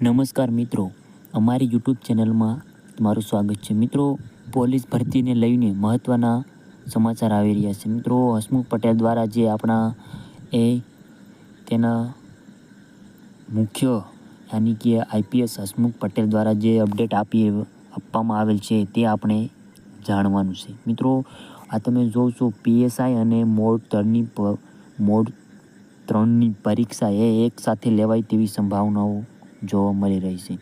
નમસ્કાર મિત્રો, અમારી યુટ્યુબ ચેનલમાં તમારું સ્વાગત છે. મિત્રો, પોલીસ ભરતીને લઈને મહત્ત્વના સમાચાર આવી રહ્યા છે. મિત્રો, હસમુખ પટેલ દ્વારા જે આપણા તેના મુખ્ય યાની કે આઈપીએસ હસમુખ પટેલ દ્વારા જે અપડેટ આપવામાં આવેલ છે તે આપણે જાણવાનું છે. મિત્રો, આ તમે જોશો પીએસઆઈ અને મોડ 3ની પરીક્ષા એક સાથે લેવાય તેવી સંભાવનાઓ જોવા મળી રહી છે.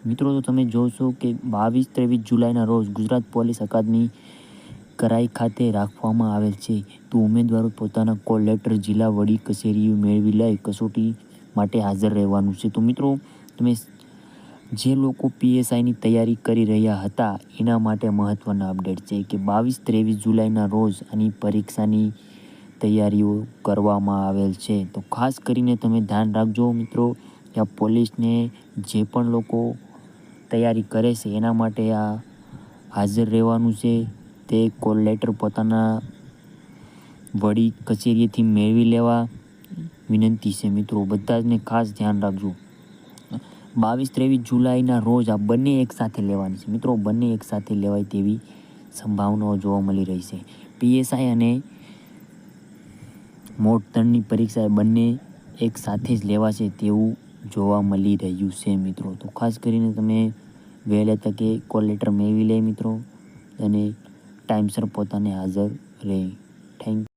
મિત્રો, તો તમે જોશો કે 22-23 જુલાઈના રોજ ગુજરાત પોલીસ અકાદમી કરાઈ ખાતે રાખવામાં આવેલ છે. તો ઉમેદવારો પોતાના કોલ લેટર જિલ્લા વડી કચેરીએ મેળવી લઈ કસોટી માટે હાજર રહેવાનું છે. તો મિત્રો, તમે જે લોકો પીએસઆઈની તૈયારી કરી રહ્યા હતા એના માટે મહત્ત્વના અપડેટ છે કે 22-23 જુલાઈના રોજ આની પરીક્ષાની તૈયારીઓ કરવામાં આવેલ છે. તો ખાસ કરીને તમે ધ્યાન રાખજો મિત્રો કે આ પોલીસને જે પણ લોકો તૈયારી કરે છે એના માટે આ હાજર રહેવાનું છે. તે કોલ લેટર પોતાના વડી કચેરીએથી મેળવી લેવા વિનંતી છે. મિત્રો, બધા જને ખાસ ધ્યાન રાખજો. 22-23 જુલાઈના રોજ આ બંને એક સાથે લેવાની છે. મિત્રો, બંને એક સાથે લેવાય તેવી સંભાવનાઓ જોવા મળી રહી છે. પીએસઆઈ અને મોડ 3ની પરીક્ષા બંને એક સાથે જ લેવાશે તેવું જોવા મળી રહ્યું છે. મિત્રો, તો ખાસ કરીને તમે વહેલા તકે કોલ લેટર મેળવી લે મિત્રો, અને ટાઈમસર પોતાને હાજર રહે. થેન્ક